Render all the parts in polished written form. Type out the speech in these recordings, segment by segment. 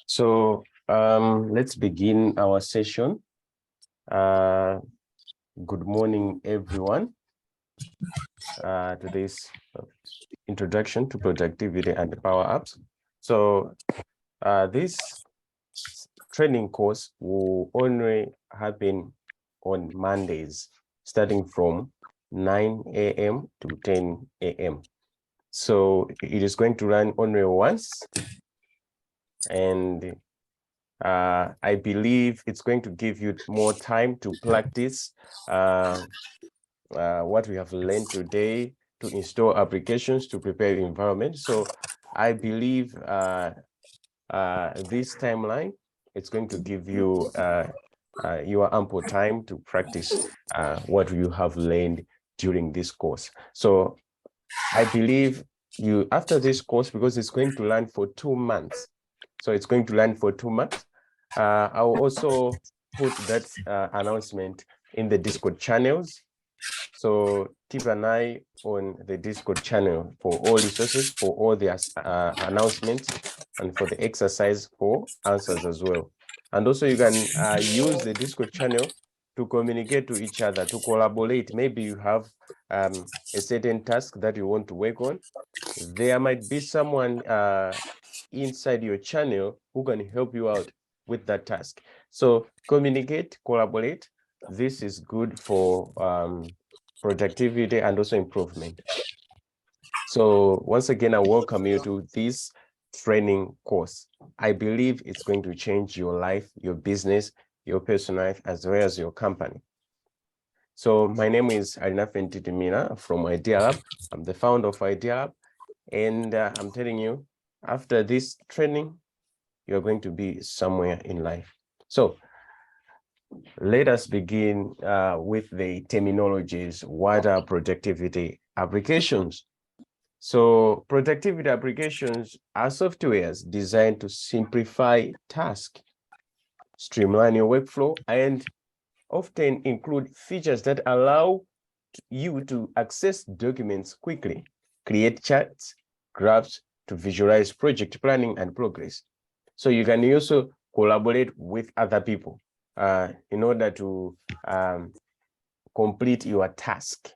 So let's begin our session. Good morning, everyone. To this introduction to productivity and power apps. So this training course will only happen on Mondays, starting from 9 a.m. to 10 a.m. So it is going to run only once, and I believe it's going to give you more time to practice what we have learned today, to install applications, to prepare the environment. So I believe this timeline, it's going to give you your ample time to practice what you have learned during this course. So I believe you, after this course, because it's going to run for 2 months, so it's going to run for 2 months. I will also put that announcement in the Discord channels. So keep an eye on the Discord channel for all resources, for all the announcements, and for the exercise for answers as well. And also you can use the Discord channel to communicate to each other, to collaborate. Maybe you have a certain task that you want to work on. There might be someone inside your channel who can help you out with that task. So communicate, collaborate. This is good for productivity and also improvement. So once again, I welcome you to this training course. I believe it's going to change your life, your business, your personal life, as well as your company. So my name is Arina Fentitimina from Idea Lab. I'm the founder of Idea Lab. And I'm telling you, after this training, you're going to be somewhere in life. So let us begin with the terminologies. What are productivity applications? So productivity applications are softwares designed to simplify tasks, streamline your workflow, and often include features that allow you to access documents quickly, create charts, graphs to visualize project planning and progress. So you can also collaborate with other people in order to complete your task.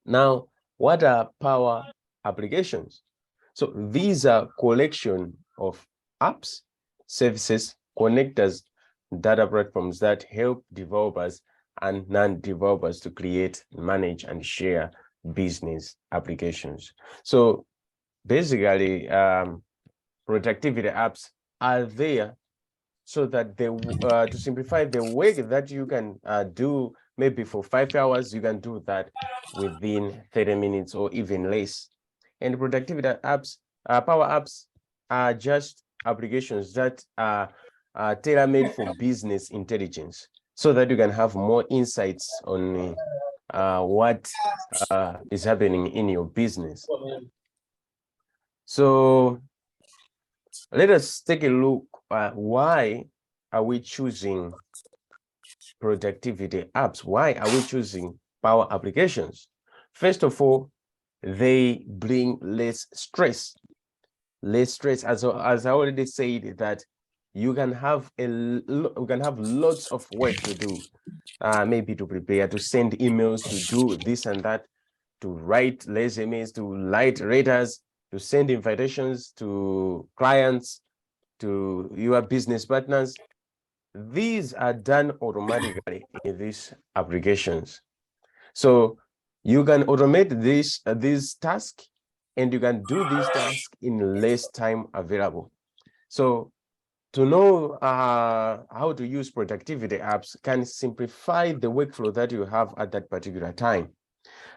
Now, what are power applications? So these are collection of apps, services, connectors, data platforms that help developers and non-developers to create, manage, and share business applications. So basically, productivity apps are there so that they to simplify the work that you can do maybe for 5 hours, you can do that within 30 minutes or even less. And productivity apps, power apps, are just applications that are tailor-made for business intelligence, so that you can have more insights on what is happening in your business. So let us take a look at why are we choosing productivity apps? Why are we choosing power applications? First of all, they bring less stress. Less stress, as I already said, that you can have lots of work to do, maybe to prepare, to send emails, to do this and that, to write resumes, to write letters, to send invitations to clients, to your business partners. These are done automatically in these applications. So you can automate these tasks, and you can do these tasks in less time available. So to know how to use productivity apps can simplify the workflow that you have at that particular time.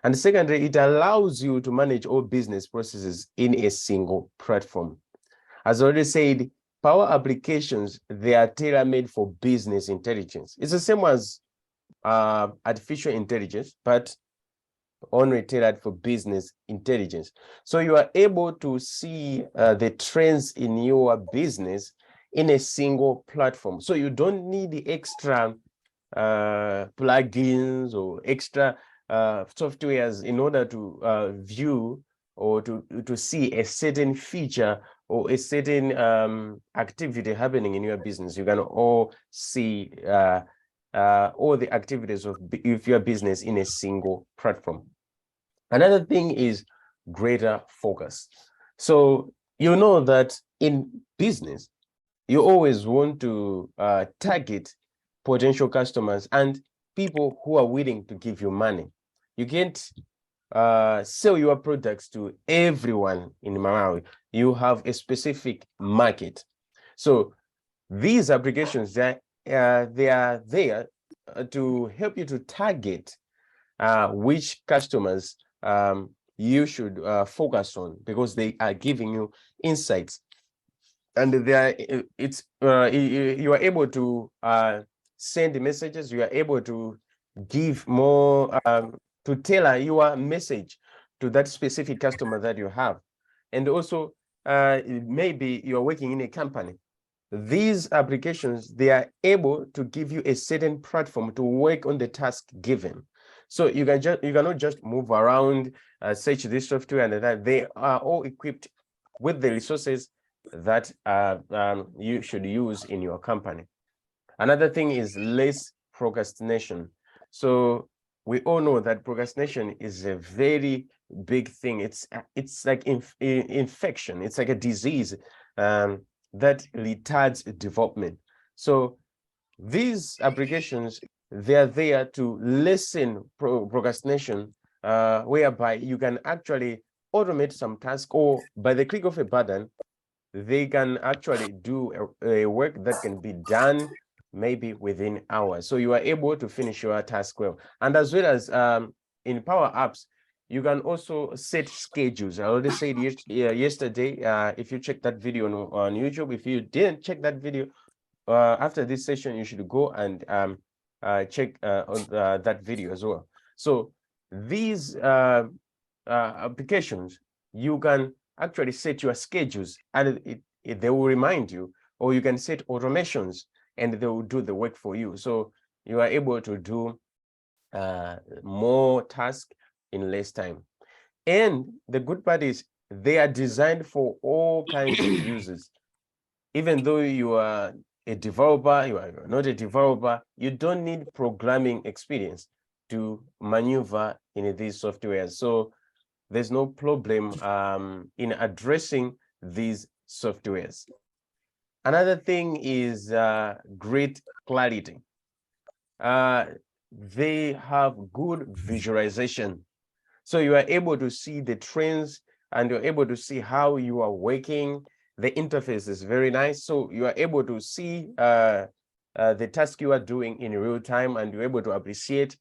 And secondly, it allows you to manage all business processes in a single platform. As I already said, power applications, they are tailor-made for business intelligence. It's the same as artificial intelligence, but only tailored for business intelligence. So you are able to see the trends in your business in a single platform. So you don't need the extra plugins or extra softwares in order to view or to see a certain feature or a certain activity happening in your business. You can all see all the activities of your business in a single platform. Another thing is greater focus. So you know that in business, you always want to target potential customers and people who are willing to give you money. You can't sell your products to everyone in Malawi. You have a specific market. So these applications, they are there to help you to target which customers you should focus on, because they are giving you insights, and they are you are able to send messages. You are able to give more to tailor your message to that specific customer that you have. And also maybe you're working in a company. These applications, they are able to give you a certain platform to work on the task given. So you cannot just move around, search this software and that. They are all equipped with the resources that you should use in your company. Another thing is less procrastination. So we all know that procrastination is a very big thing. It's like infection. It's like a disease that retards development. So these applications, they are there to lessen procrastination, whereby you can actually automate some task, or by the click of a button, they can actually do a work that can be done maybe within hours. So you are able to finish your task well. And as well as in Power Apps, you can also set schedules. I already said yesterday, if you check that video on YouTube, if you didn't check that video, after this session, you should go and check that video as well. So these applications, you can actually set your schedules, and they will remind you, or you can set automations and they will do the work for you. So you are able to do more tasks in less time. And the good part is they are designed for all kinds of users. Even though you are a developer, you are not a developer, you don't need programming experience to maneuver in these softwares. So there's no problem in addressing these softwares. Another thing is great clarity. They have good visualization. So you are able to see the trends and you're able to see how you are working. The interface is very nice. So you are able to see the task you are doing in real time, and you're able to appreciate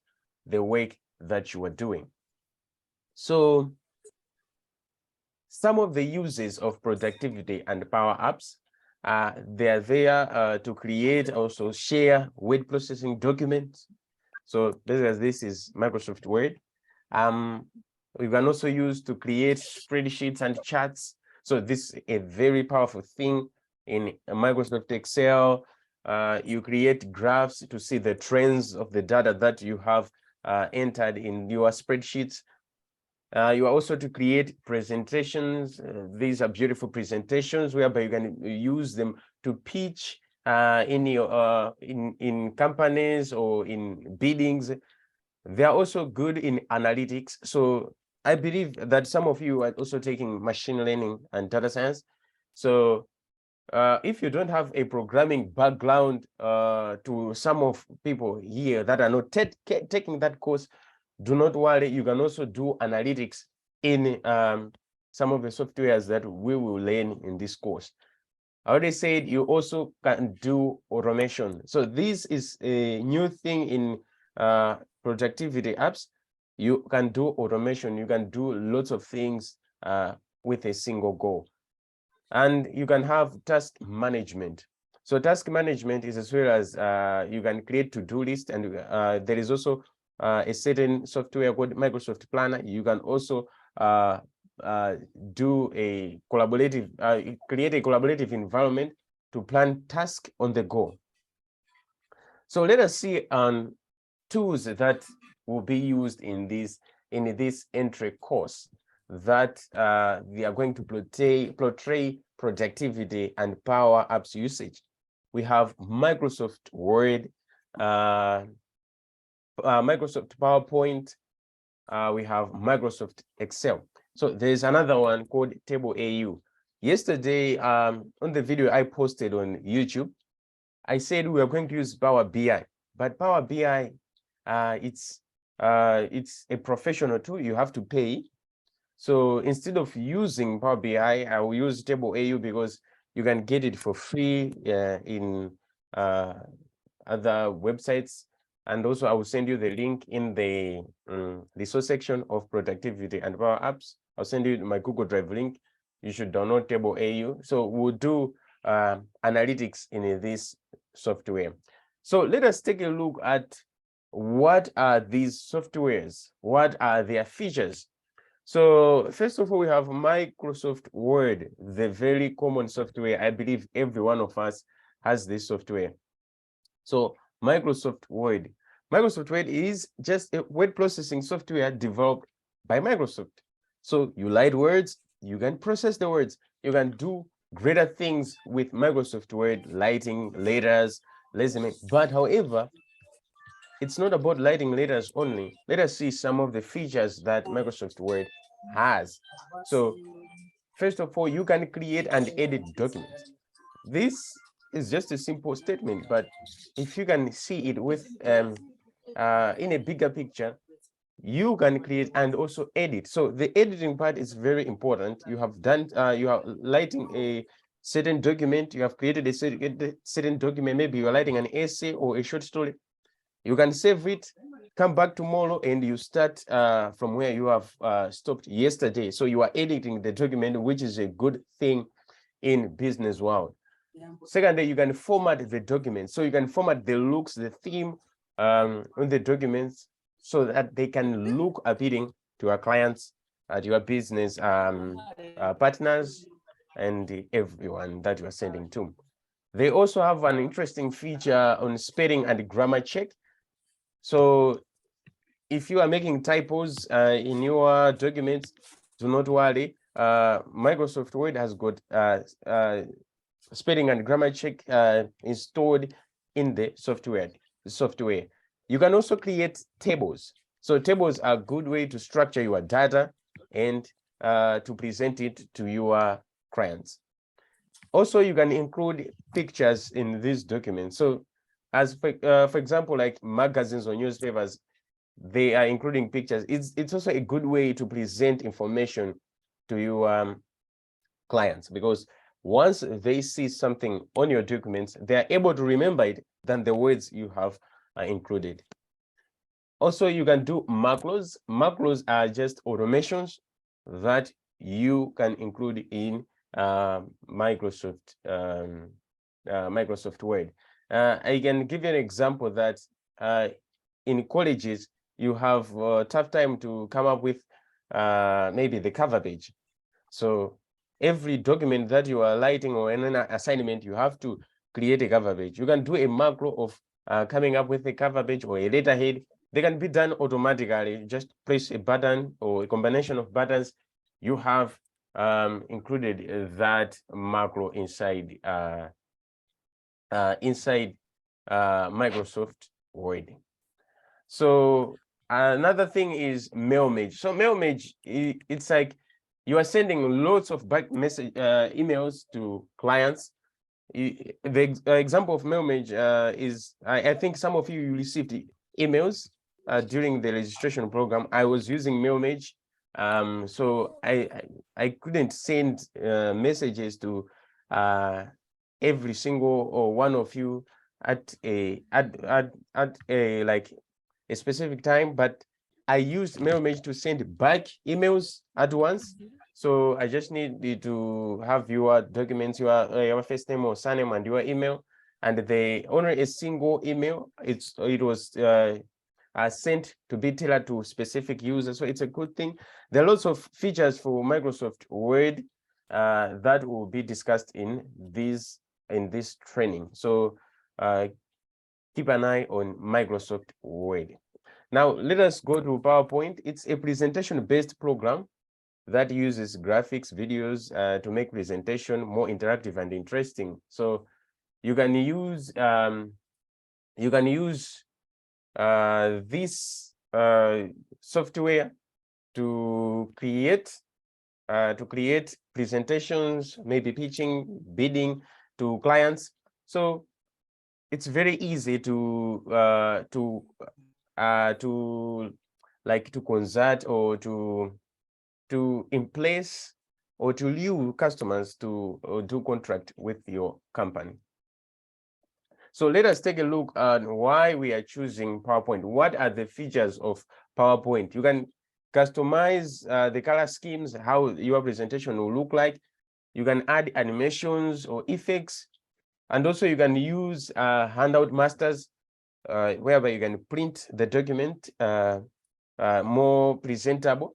the work that you are doing. So some of the uses of productivity and Power Apps, they are there to create, also share word processing documents. So this is Microsoft Word. We can also use to create spreadsheets and charts. So this is a very powerful thing in Microsoft Excel. You create graphs to see the trends of the data that you have entered in your spreadsheets. You are also to create presentations. These are beautiful presentations whereby you can use them to pitch in your in companies or in biddings. They are also good in analytics. So I believe that some of you are also taking machine learning and data science. So if you don't have a programming background, to some of people here that are not taking that course, do not worry. You can also do analytics in some of the softwares that we will learn in this course. I already said you also can do automation. So this is a new thing in productivity apps. You can do automation. You can do lots of things with a single goal. And you can have task management. So task management is as well as you can create to-do list, and there is also a certain software called Microsoft Planner. You can also do a collaborative, create a collaborative environment to plan tasks on the go. So let us see tools that will be used in this entry course that they are going to portray productivity and Power Apps usage. We have Microsoft Word, Microsoft PowerPoint, we have Microsoft Excel. So there's another one called Table AU. Yesterday, on the video I posted on YouTube, I said we are going to use Power BI, but Power BI, it's a professional tool. You have to pay. So instead of using Power BI, I will use Table AU because you can get it for free in other websites. And also I will send you the link in the resource section of productivity and Power Apps. I'll send you my Google Drive link. You should download Table AU. So we'll do analytics in this software. So let us take a look at what are these softwares, what are their features. So first of all, we have Microsoft Word, the very common software. I believe every one of us has this software. So Microsoft Word. Microsoft Word is just a word processing software developed by Microsoft. So you write words, you can process the words, you can do greater things with Microsoft Word, writing letters, resume. But however, it's not about writing letters only. Let us see some of the features that Microsoft Word has. So first of all, you can create and edit documents. This is just a simple statement, but if you can see it with in a bigger picture, you can create and also edit. So the editing part is very important. You have done, you are writing a certain document, you have created a certain document, maybe you're writing an essay or a short story. You can save it, come back tomorrow, and you start from where you have stopped yesterday. So you are editing the document, which is a good thing in business world. Secondly, you can format the document. So you can format the looks, the theme on the documents so that they can look appealing to our clients, to your business partners, and everyone that you are sending to. They also have an interesting feature on spelling and grammar check. So if you are making typos in your documents, do not worry. Microsoft Word has got spelling and grammar check installed in the software. You can also create tables. So tables are a good way to structure your data and to present it to your clients. Also, you can include pictures in these documents. So as for example, like magazines or newspapers, they are including pictures. It's also a good way to present information to your clients, because once they see something on your documents, they are able to remember it than the words you have included. Also, you can do macros. Macros are just automations that you can include in Microsoft Word. I can give you an example that in colleges, you have a tough time to come up with maybe the cover page. So every document that you are writing or an assignment, you have to create a cover page. You can do a macro of coming up with a cover page or a letterhead. They can be done automatically. Just press a button or a combination of buttons. You have included that macro inside Microsoft Word. So another thing is Mailmage. So Mailmage, it's like you are sending lots of back message emails to clients. The example of Mailmage is, I think some of you received emails during the registration program. I was using Mailmage, so I couldn't send messages to every single or one of you at a like a specific time, but I used Mailmage to send back emails at once. So I just need to have your documents, your first name or surname and your email, and they only a single email. It was sent to be tailored to specific users. So it's a good thing. There are lots of features for Microsoft Word that will be discussed in this training. So keep an eye on Microsoft Word. Now, let us go to PowerPoint. It's a presentation-based program that uses graphics, videos to make presentation more interactive and interesting. So you can use this software to create presentations, maybe pitching, bidding to clients. So it's very easy to consult or to in place or to lure customers to do contract with your company. So let us take a look at why we are choosing PowerPoint. What are the features of PowerPoint? You can customize the color schemes, how your presentation will look like. You can add animations or effects. And also you can use handout masters, whereby you can print the document more presentable.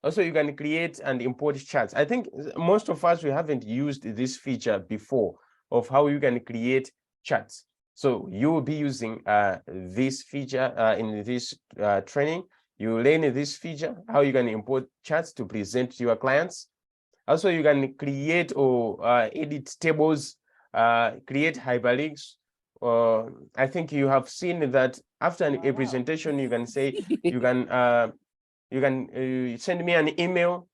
Also, you can create and import charts. I think most of us, we haven't used this feature before of how you can create charts. So you will be using this feature in this training. You learn this feature, how you can import charts to present to your clients. Also, you can create or edit tables, create hyperlinks. I think you have seen that after a presentation, you can say, you can send me an email,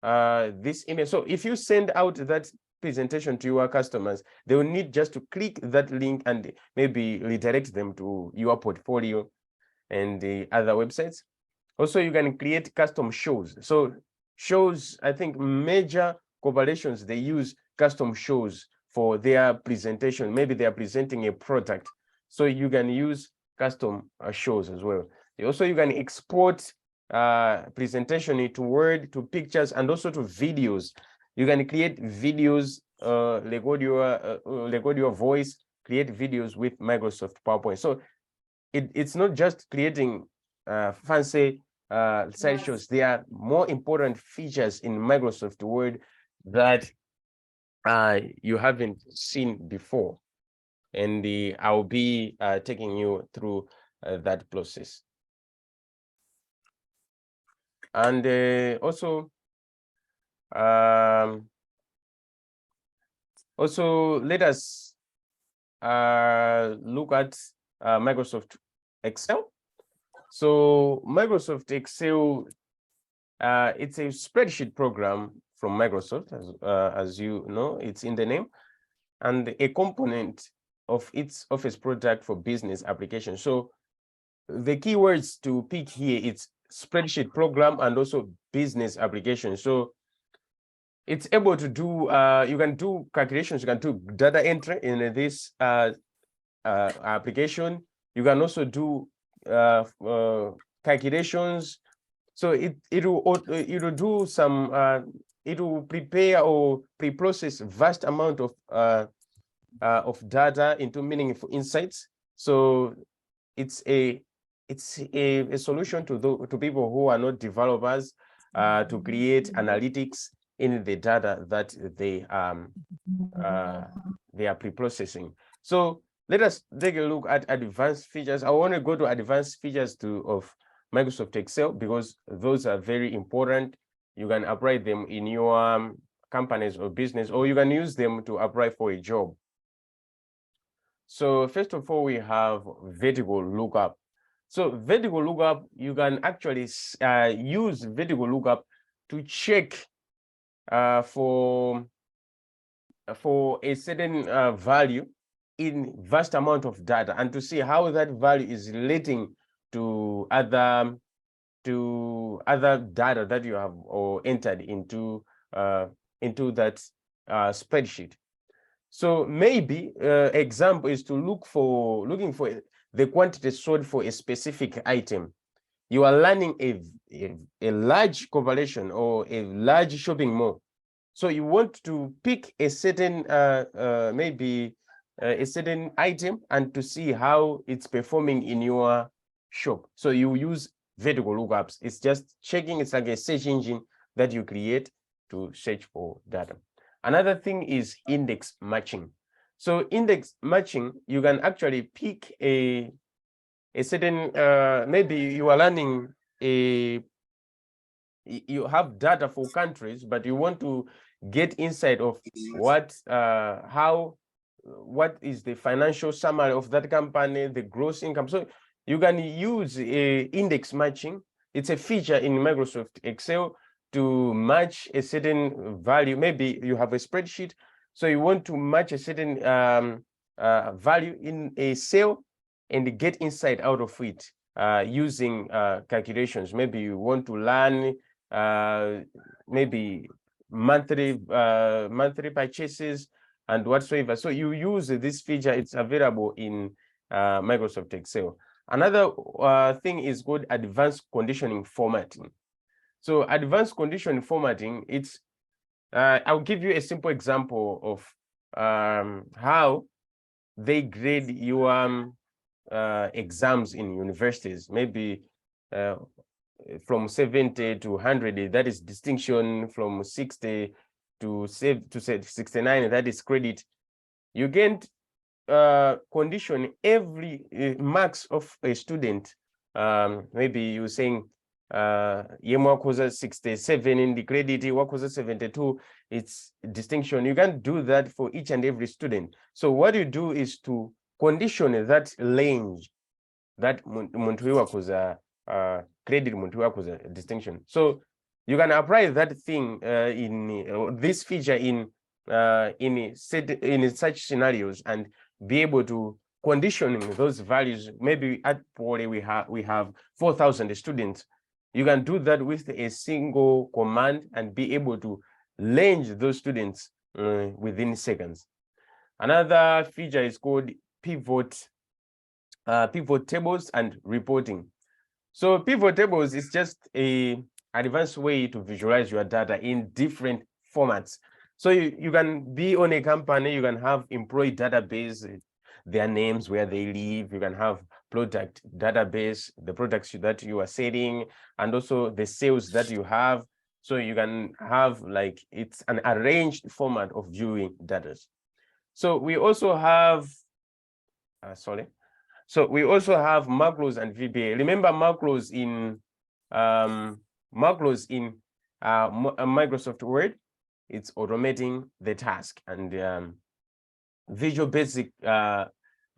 this email. So if you send out that presentation to your customers, they will need just to click that link and maybe redirect them to your portfolio and the other websites. Also, you can create custom shows. So shows, I think major corporations, they use custom shows for their presentation. Maybe they are presenting a product. So you can use custom shows as well. Also, you can export presentation into Word, to pictures, and also to videos. You can create videos, record your voice, create videos with Microsoft PowerPoint. So it's not just creating fancy slideshows. There are more important features in Microsoft Word that you haven't seen before. And I'll be taking you through that process. And also let us look at Microsoft Excel. So Microsoft Excel, it's a spreadsheet program from Microsoft, as you know, it's in the name, and a component of its Office product for business application. So the keywords to pick here, it's spreadsheet program and also business application. So it's able to do, you can do calculations, you can do data entry in this application. You can also do calculations. So it will do some, it will prepare or pre-process vast amount of data into meaningful insights. So it's a solution to people who are not developers, to create analytics in the data that they are pre-processing. So let us take a look at advanced features. I want to go to advanced features of Microsoft Excel because those are very important. You can apply them in your companies or business, or you can use them to apply for a job. So first of all, we have vertical lookup. So vertical lookup, you can actually use vertical lookup to check for a certain value in vast amount of data, and to see how that value is relating to other data that you have or entered into that spreadsheet. So maybe example is to looking for the quantity sold for a specific item. You are running a large corporation or a large shopping mall. So you want to pick a certain maybe a certain item and to see how it's performing in your shop. So you use vertical lookups. It's just checking. It's like a search engine that you create to search for data. Another thing is index matching. So index matching, you can actually pick a certain, maybe you are learning you have data for countries, but you want to get insight of what is the financial summary of that company, the gross income. So you can use index matching. It's a feature in Microsoft Excel to match a certain value. Maybe you have a spreadsheet, so you want to match a certain value in a cell and get insight out of it using calculations. Maybe you want to learn maybe monthly purchases and whatsoever. So you use this feature. It's available in Microsoft Excel. Another thing is called advanced conditioning formatting. So advanced conditioning formatting, it's I'll give you a simple example of how they grade your exams in universities. Maybe from 70 to 100, that is distinction. From 60 to 69, that is credit. You get condition every marks of a student. Maybe you're saying was 67 in the credit, work was 72, it's distinction. You can't do that for each and every student. So what you do is to condition that range, that muntu work was credit, muntu work was a distinction. So you can apply that thing in this feature in such scenarios and be able to conditioning those values. Maybe at Poly we have 4,000 students. You can do that with a single command and be able to range those students within seconds. Another feature is called pivot tables and reporting. So pivot tables is just a advanced way to visualize your data in different formats. So you can be on a company, you can have employee database, their names, where they live. You can have product database, the products that you are selling, and also the sales that you have. So you can have, like, it's an arranged format of viewing data. So we also have, So we also have macros and VBA. Remember macros in Microsoft Word, it's automating the task, and Visual Basic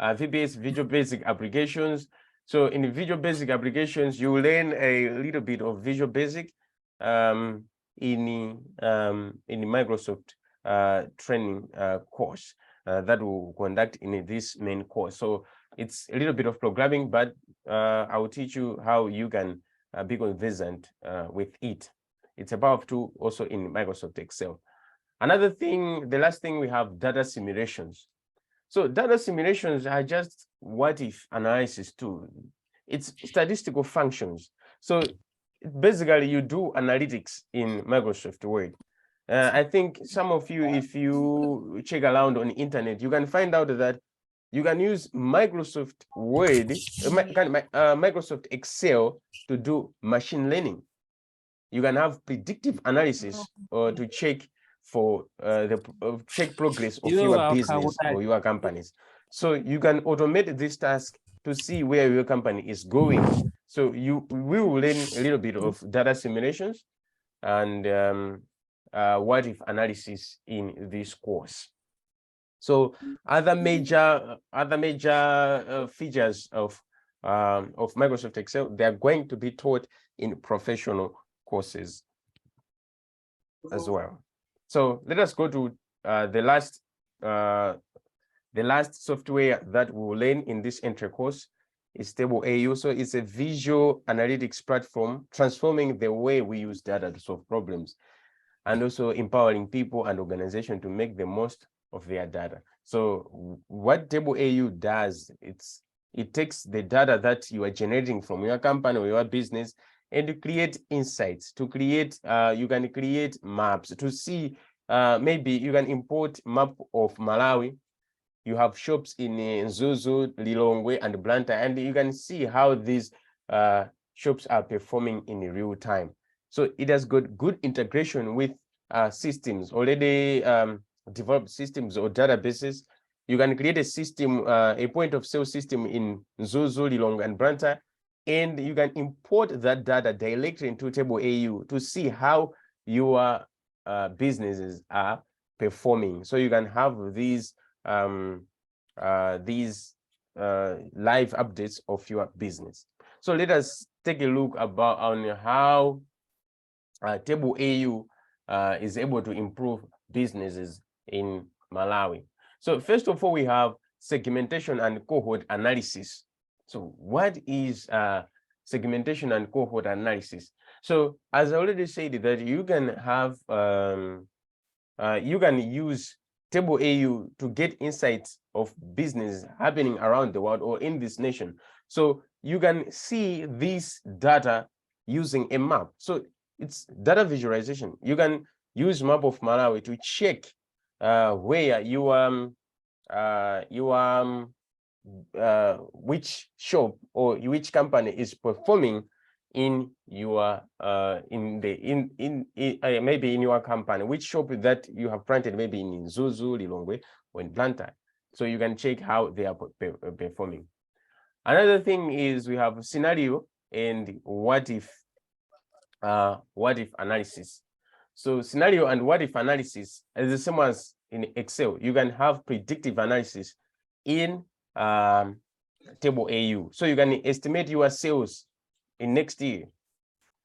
VBA's Visual Basic applications. So in the Visual Basic applications, you learn a little bit of Visual Basic in the Microsoft training course that we'll conduct in this main course. So it's a little bit of programming, but I will teach you how you can be conversant with it. It's about to also in Microsoft Excel. Another thing, the last thing, we have data simulations. So data simulations are just what if analysis too. It's statistical functions. So basically you do analytics in Microsoft Word. I think some of you, if you check around on the internet, you can find out that you can use Microsoft Word, Microsoft Excel to do machine learning. You can have predictive analysis or to check for check progress of your business or your companies. So you can automate this task to see where your company is going. So we will learn a little bit of data simulations and what if analysis in this course. So other major features of Microsoft Excel, they are going to be taught in professional courses as well. So let us go to the last software that we will learn in this entry course is TableAU. So it's a visual analytics platform transforming the way we use data to solve problems, and also empowering people and organizations to make the most of their data. So what TableAU does, it takes the data that you are generating from your company or your business and to create insights, to create, you can create maps to see, maybe you can import map of Malawi. You have shops in Zuzu, Lilongwe, and Blantyre, and you can see how these shops are performing in real time. So it has got good integration with systems, already developed systems or databases you can create a system, a point of sale system in Zuzu, Lilongwe, and Blantyre, and you can import that data directly into Table AU to see how your businesses are performing. So you can have these live updates of your business. So let us take a look about on how Table AU is able to improve businesses in Malawi. So first of all, we have segmentation and cohort analysis. So what is segmentation and cohort analysis? So as I already said, that you can have you can use Table AU to get insights of business happening around the world or in this nation. So you can see this data using a map. So it's data visualization. You can use map of Malawi to check where which shop or which company is performing in your maybe in your company, which shop that you have planted, maybe in Zuzu, Lilongwe, or in Blantyre. So you can check how they are performing. Another thing is we have scenario and what if analysis. So scenario and what if analysis is the same as in Excel. You can have predictive analysis in Table AU. So you can estimate your sales in next year,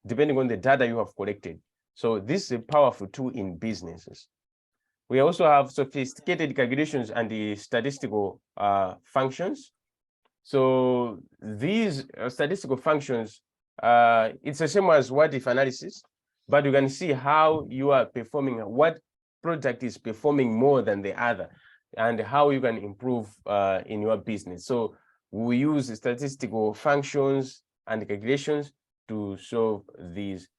depending on the data you have collected. So this is a powerful tool in businesses. We also have sophisticated calculations and the statistical functions. So these statistical functions, it's the same as what if analysis, but you can see how you are performing, what product is performing more than the other, and how you can improve in your business. So we use statistical functions and calculations to solve these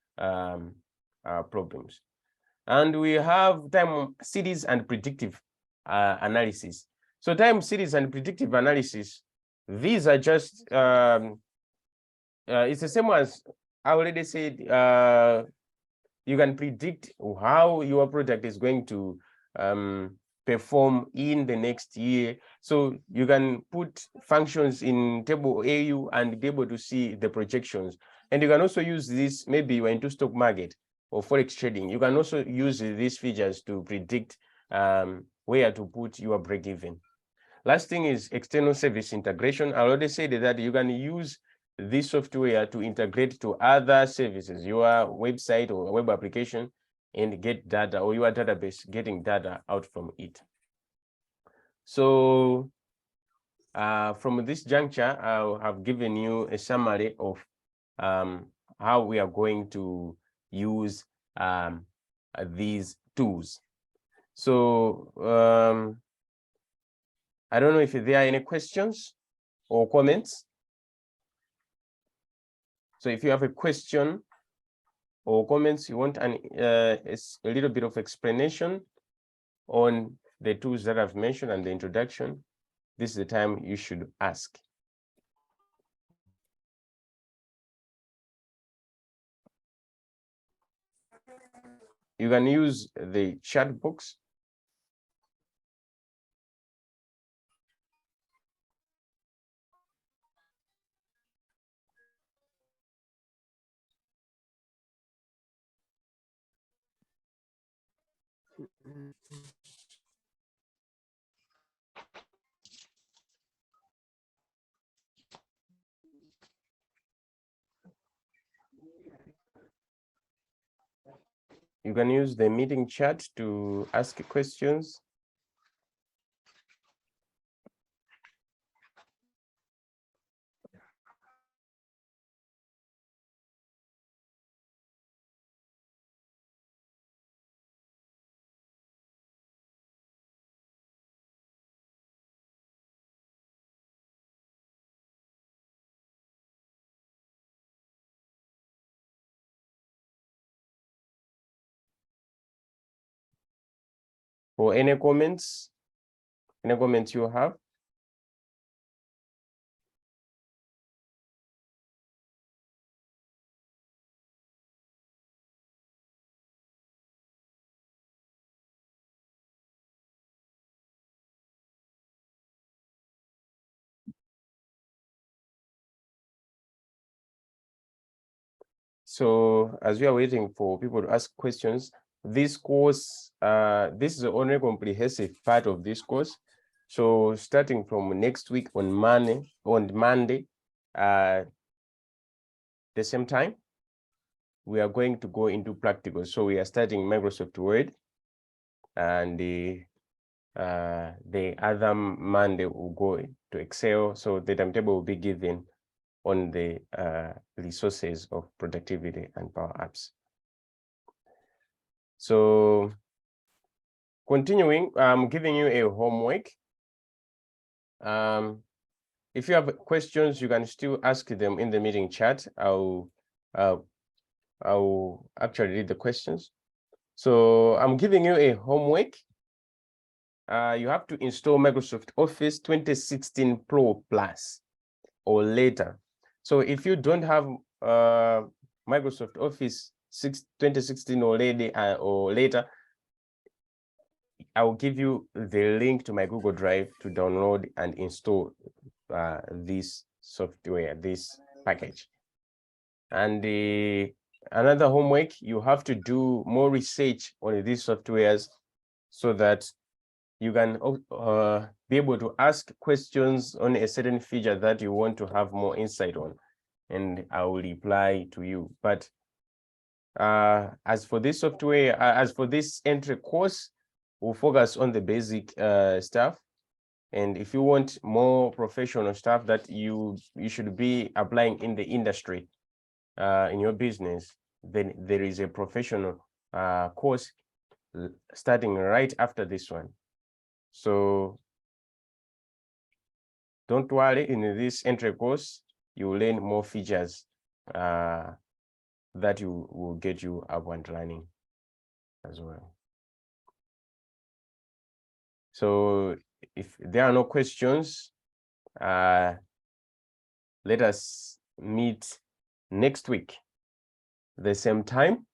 problems. And we have time series and predictive analysis. So time series and predictive analysis, these are just, it's the same as I already said, you can predict how your product is going to perform in the next year. So you can put functions in Table AU and be able to see the projections. And you can also use this, maybe you're into stock market or forex trading. You can also use these features to predict where to put your break even. Last thing is external service integration. I already said that you can use this software to integrate to other services, your website or web application, and get data, or your database getting data out from it. So from this juncture, I have given you a summary of how we are going to use these tools. So I don't know if there are any questions or comments. So if you have a question or comments, you want a little bit of explanation on the tools that I've mentioned and the introduction, this is the time you should ask. You can use the chat box. You can use the meeting chat to ask questions. For any comments you have. So as we are waiting for people to ask questions, this course, this is the only comprehensive part of this course. So starting from next week on Monday, the same time, we are going to go into practical. So we are starting Microsoft Word, and the other Monday will go to Excel. So the timetable will be given on the resources of productivity and Power Apps. So continuing, I'm giving you a homework. If you have questions, you can still ask them in the meeting chat. I'll actually read the questions. So I'm giving you a homework. You have to install Microsoft Office 2016 Pro Plus or later. So if you don't have Microsoft Office 2016 already or later, I will give you the link to my Google Drive to download and install this software, this package. And another homework, you have to do more research on these softwares so that you can be able to ask questions on a certain feature that you want to have more insight on, and I will reply to you. But as for this software, as for this entry course, we'll focus on the basic stuff. And if you want more professional stuff that you should be applying in the industry, in your business, then there is a professional course starting right after this one. So don't worry, in this entry course, you will learn more features that will get you up and running as well. So if there are no questions, let us meet next week, the same time,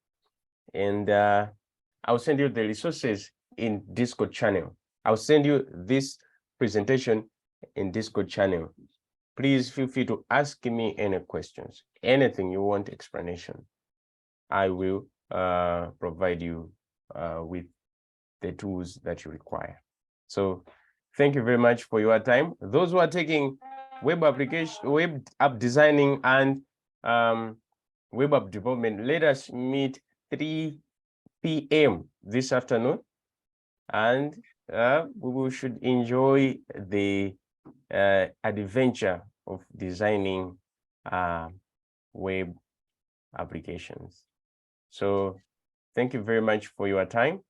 and I'll send you the resources in Discord channel. I'll send you this presentation in Discord channel. Please feel free to ask me any questions, anything you want explanation. I will provide you with the tools that you require. So thank you very much for your time. Those who are taking web application, web app designing and web app development, let us meet 3 p.m. this afternoon, and we should enjoy the adventure of designing web applications. So thank you very much for your time.